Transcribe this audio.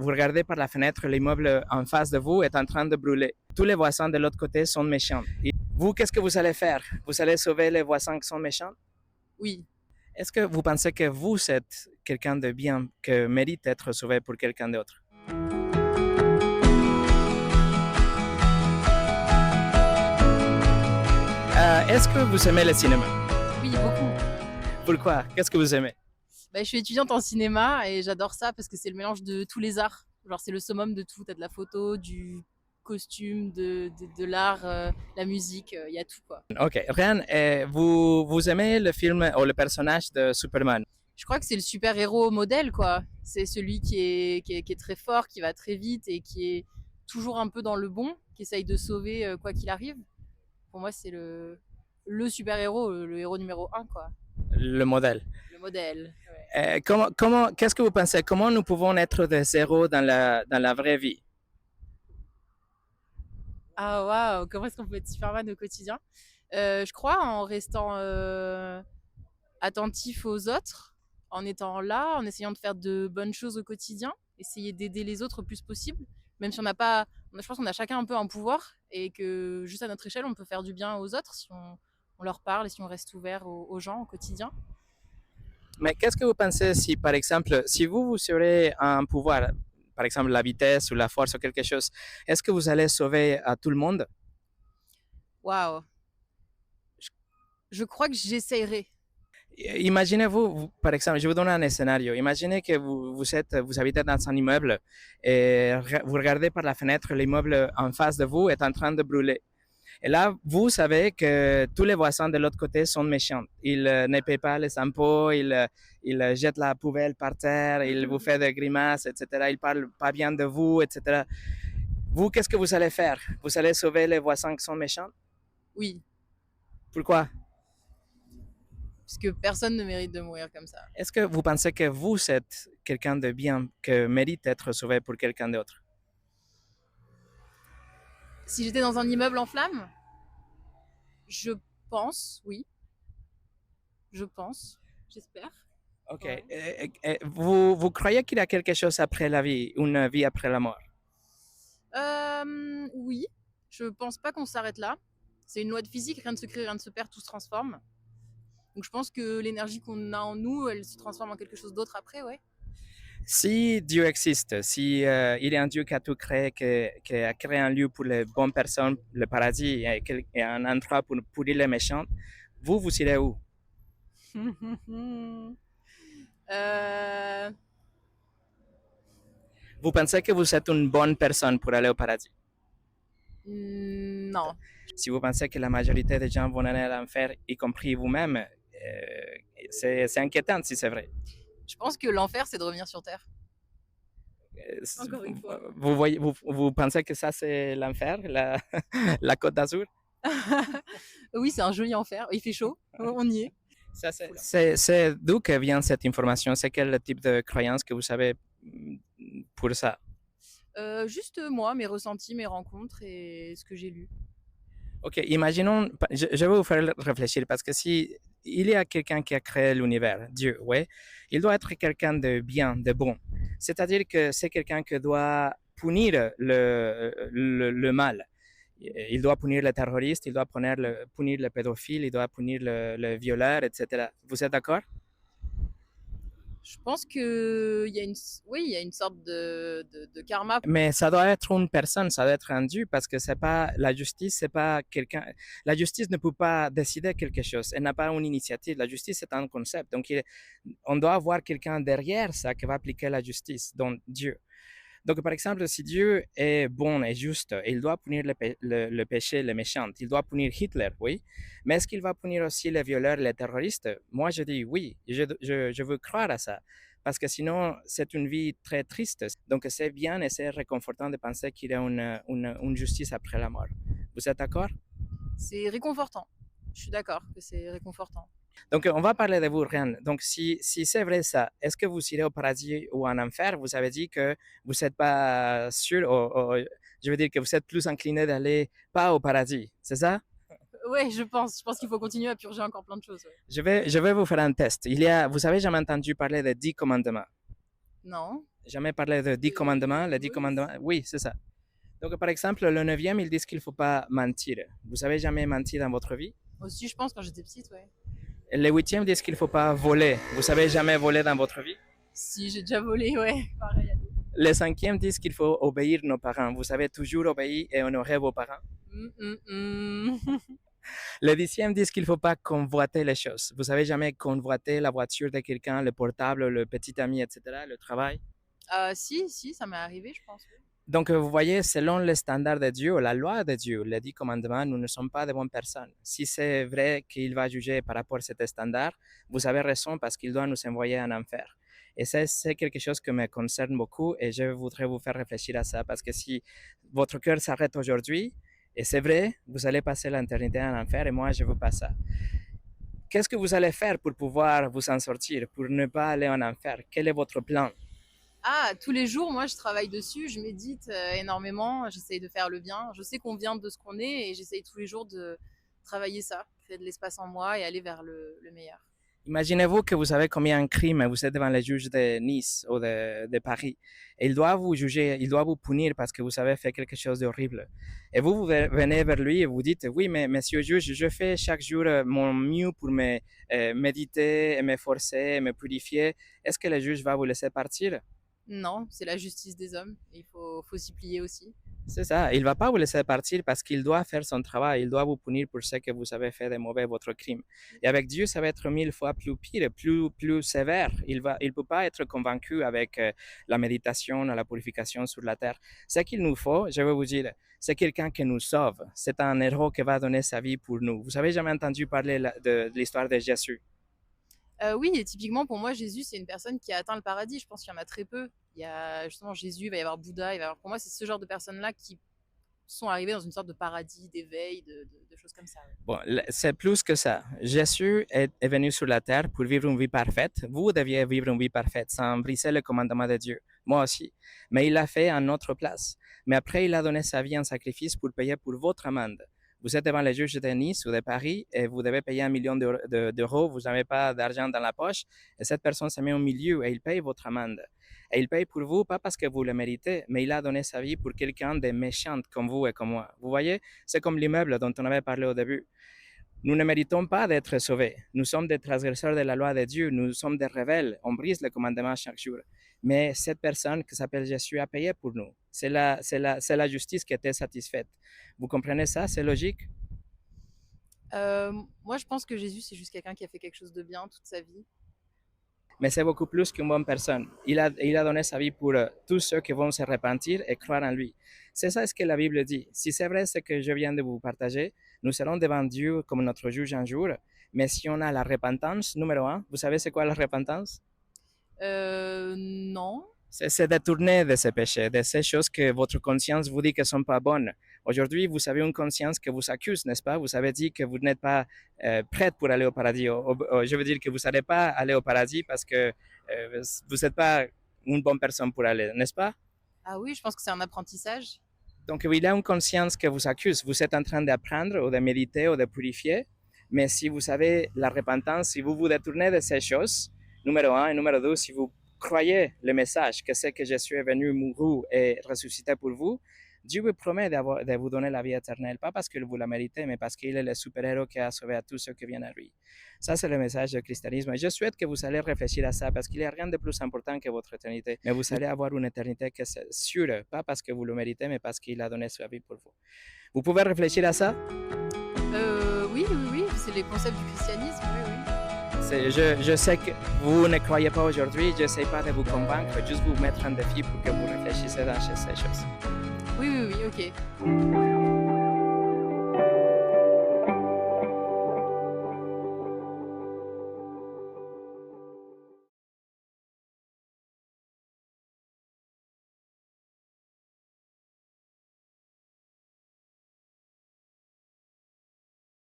Vous regardez par la fenêtre, l'immeuble en face de vous est en train de brûler. Tous les voisins de l'autre côté sont méchants. Et vous, qu'est-ce que vous allez faire? Vous allez sauver les voisins qui sont méchants? Oui. Est-ce que vous pensez que vous êtes quelqu'un de bien, que mérite d'être sauvé pour quelqu'un d'autre? Est-ce que vous aimez le cinéma? Oui, beaucoup. Pourquoi? Qu'est-ce que vous aimez? Bah, je suis étudiante en cinéma et j'adore ça parce que c'est le mélange de tous les arts. Genre, c'est le summum de tout. T'as de la photo, du costume, de l'art, la musique, il y a tout, quoi. Ok, Ryan, vous aimez le film ou le personnage de Superman? Je crois que c'est le super-héros modèle, quoi. C'est celui qui est très fort, qui va très vite et qui est toujours un peu dans le bon, qui essaye de sauver quoi qu'il arrive. Pour moi, c'est le super-héros, le héros numéro un, quoi. Le modèle. Le modèle. Ouais. Qu'est-ce que vous pensez? Comment nous pouvons être des héros dans la vraie vie? Ah waouh, comment est-ce qu'on peut être Superman au quotidien? Je crois en restant attentif aux autres, en étant là, en essayant de faire de bonnes choses au quotidien, essayer d'aider les autres le plus possible, même si on n'a pas, je pense qu'on a chacun un peu un pouvoir et que juste à notre échelle, on peut faire du bien aux autres si on leur parle et si on reste ouvert aux gens au quotidien. Mais qu'est-ce que vous pensez si, par exemple, si vous aurez un pouvoir, par exemple la vitesse ou la force ou quelque chose, est-ce que vous allez sauver à tout le monde? Waouh, je, je crois que j'essayerai. Imaginez-vous, par exemple, je vous donne un scénario. Imaginez que vous habitez dans un immeuble et vous regardez par la fenêtre, l'immeuble en face de vous est en train de brûler. Et là, vous savez que tous les voisins de l'autre côté sont méchants. Ils ne paient pas les impôts, ils jettent la poubelle par terre, ils vous font des grimaces, etc. Ils parlent pas bien de vous, etc. Vous, qu'est-ce que vous allez faire? Vous allez sauver les voisins qui sont méchants? Oui, Pourquoi? puisque personne ne mérite de mourir comme ça. Est-ce que vous pensez que vous êtes quelqu'un de bien, que mérite d'être sauvé pour quelqu'un d'autre? Si j'étais dans un immeuble en flammes, je pense, oui, je pense, j'espère. Ok. Ouais. Vous croyez qu'il y a quelque chose après la vie, une vie après la mort? Oui, je pense pas qu'on s'arrête là. C'est une loi de physique, rien ne se crée, rien ne se perd, tout se transforme. Donc je pense que l'énergie qu'on a en nous, elle se transforme en quelque chose d'autre après, ouais. Si Dieu existe, si il y a un Dieu qui a tout créé, qui a créé un lieu pour les bonnes personnes, le paradis, et un endroit pour pourrir les méchants, vous irez où? euh, Vous pensez que vous êtes une bonne personne pour aller au paradis? non, Si vous pensez que la majorité des gens vont aller à l'enfer, y compris vous-même, c'est inquiétant si c'est vrai. je pense que l'enfer, c'est de revenir sur Terre. Encore une fois. Vous pensez que ça c'est l'enfer, la Côte d'Azur? Oui, c'est un joli enfer. Il fait chaud, on y est. C'est d'où que vient cette information? C'est quel type de croyance que vous avez pour ça? Juste moi, mes ressentis, mes rencontres et ce que j'ai lu. Ok, imaginons, je vais vous faire réfléchir parce que si il y a quelqu'un qui a créé l'univers, Dieu, ouais, il doit être quelqu'un de bien, de bon. C'est-à-dire que c'est quelqu'un qui doit punir le mal. Il doit punir les terroristes, il doit punir le pédophile, il doit punir le violeur, etc. Vous êtes d'accord? Je pense que oui, il y a une sorte de karma. Mais ça doit être une personne, ça doit être un Dieu, parce que c'est pas la justice, c'est pas quelqu'un. La justice ne peut pas décider quelque chose. Elle n'a pas une initiative. La justice c'est un concept. Donc, on doit avoir quelqu'un derrière ça qui va appliquer la justice, donc Dieu. Donc, par exemple, si Dieu est bon et juste, il doit punir le péché, les méchants. Il doit punir Hitler, oui. Mais est-ce qu'il va punir aussi les violeurs, les terroristes? Moi, je dis oui. Je veux croire à ça. Parce que sinon, c'est une vie très triste. Donc, c'est bien et c'est réconfortant de penser qu'il y a une justice après la mort. Vous êtes d'accord? C'est réconfortant. Je suis d'accord que c'est réconfortant. Donc, on va parler de vous, Rian. Donc, si c'est vrai ça, est-ce que vous irez au paradis ou en enfer? Vous avez dit que vous n'êtes pas sûr, je veux dire que vous êtes plus incliné d'aller pas au paradis, c'est ça? Ouais, je pense. Je pense qu'il faut continuer à purger encore plein de choses. Ouais. Je vais vous faire un test. Vous avez jamais entendu parler des 10 commandements? Non. Jamais parlé de 10 commandements. Les 10 Moïse. commandements, oui, c'est ça. Donc, par exemple, le neuvième, ils disent qu'il ne faut pas mentir. Vous avez jamais menti dans votre vie? Aussi, je pense, quand j'étais petite, ouais. Le huitième disent qu'il ne faut pas voler. Vous savez jamais volé dans votre vie? Si, j'ai déjà volé, ouais. Pareil. Le cinquième disent qu'il faut obéir nos parents. Vous savez toujours obéir et honorer vos parents? Le dixième disent qu'il ne faut pas convoiter les choses. Vous savez jamais convoiter la voiture de quelqu'un, le portable, le petit ami, etc., le travail? Si, ça m'est arrivé, je pense. Oui. Donc, vous voyez, selon les standards de Dieu, la loi de Dieu, les 10 commandements, nous ne sommes pas de bonnes personnes. Si c'est vrai qu'il va juger par rapport à cet standard, vous avez raison parce qu'il doit nous envoyer en enfer. Et ça, c'est quelque chose qui me concerne beaucoup et je voudrais vous faire réfléchir à ça parce que si votre cœur s'arrête aujourd'hui, et c'est vrai, vous allez passer l'éternité en enfer et moi, je ne veux pas ça. Qu'est-ce que vous allez faire pour pouvoir vous en sortir, pour ne pas aller en enfer? Quel est votre plan? Tous les jours, moi, je travaille dessus, je médite énormément, j'essaye de faire le bien. Je sais qu'on vient de ce qu'on est et j'essaye tous les jours de travailler ça, créer de l'espace en moi et aller vers le meilleur. Imaginez-vous que vous savez combien de crimes vous êtes devant les juges de Nice ou de Paris. Et il doit vous juger, il doit vous punir parce que vous avez fait quelque chose d'horrible. Et vous venez vers lui et vous dites, oui, mais monsieur juge, je fais chaque jour mon mieux pour me méditer, et me forcer, et me purifier. Est-ce que le juge va vous laisser partir? Non, c'est la justice des hommes. Il faut s'y plier aussi. C'est ça, il ne va pas vous laisser partir parce qu'il doit faire son travail, il doit vous punir pour ce que vous avez fait de mauvais, votre crime. Et avec Dieu, ça va être 1000 fois plus pire, plus sévère. Il ne peut pas être convaincu avec la méditation, la purification sur la terre. Ce qu'il nous faut, je vais vous dire, c'est quelqu'un qui nous sauve. C'est un héros qui va donner sa vie pour nous. Vous avez jamais entendu parler de l'histoire de Jésus? Oui, et typiquement pour moi, Jésus, c'est une personne qui a atteint le paradis. Je pense qu'il y en a très peu. Il y a justement Jésus, il va y avoir Bouddha, il va y avoir... Pour moi, c'est ce genre de personnes-là qui sont arrivées dans une sorte de paradis, d'éveil, de choses comme ça. Bon, c'est plus que ça. Jésus est venu sur la terre pour vivre une vie parfaite. Vous deviez vivre une vie parfaite sans briser le commandement de Dieu. Moi aussi. Mais il l'a fait à notre place. Mais après, il a donné sa vie en sacrifice pour payer pour votre amende. Vous êtes devant les juges de Nice ou de Paris et vous devez payer 1 million d'euros, vous n'avez pas d'argent dans la poche et cette personne se met au milieu et il paye votre amende. Et il paye pour vous, pas parce que vous le méritez, mais il a donné sa vie pour quelqu'un de méchant comme vous et comme moi. Vous voyez, c'est comme l'immeuble dont on avait parlé au début. Nous ne méritons pas d'être sauvés. Nous sommes des transgresseurs de la loi de Dieu. Nous sommes des rebelles. On brise le commandement chaque jour. Mais cette personne qui s'appelle Jésus a payé pour nous. C'est la justice qui était satisfaite. Vous comprenez ça? C'est logique? Moi, je pense que Jésus, c'est juste quelqu'un qui a fait quelque chose de bien toute sa vie. Mais c'est beaucoup plus qu'une bonne personne. Il a donné sa vie pour tous ceux qui vont se repentir et croire en lui. C'est ça ce que la Bible dit. Si c'est vrai ce que je viens de vous partager, nous serons devant Dieu comme notre juge un jour. Mais si on a la repentance, numéro 1, vous savez c'est quoi la repentance? Non. C'est détourner de ces péchés, de ces choses que votre conscience vous dit que ne sont pas bonnes. Aujourd'hui, vous avez une conscience qui vous accuse, n'est-ce pas? Vous avez dit que vous n'êtes pas prête pour aller au paradis. Je veux dire que vous n'allez pas aller au paradis parce que vous n'êtes pas une bonne personne pour aller, n'est-ce pas? Ah oui, je pense que c'est un apprentissage. Donc, il y a une conscience qui vous accuse. Vous êtes en train d'apprendre ou de méditer ou de purifier. Mais si vous avez la repentance, si vous vous détournez de ces choses, numéro 1 et numéro 2, si vous croyez le message que c'est que Jésus est venu mourir et ressusciter pour vous, Dieu vous promet de vous donner la vie éternelle, pas parce que vous la méritez, mais parce qu'il est le super-héros qui a sauvé à tous ceux qui viennent à lui. Ça, c'est le message du christianisme. Et je souhaite que vous allez réfléchir à ça, parce qu'il n'y a rien de plus important que votre éternité. Mais vous allez avoir une éternité qui est sûre, pas parce que vous le méritez, mais parce qu'il a donné sa vie pour vous. Vous pouvez réfléchir à ça? Oui, c'est les concepts du christianisme, oui. Je sais que vous ne croyez pas aujourd'hui, je n'essaie pas de vous convaincre, juste vous mettre en défi pour que vous réfléchissiez dans ces choses. Oui, ok.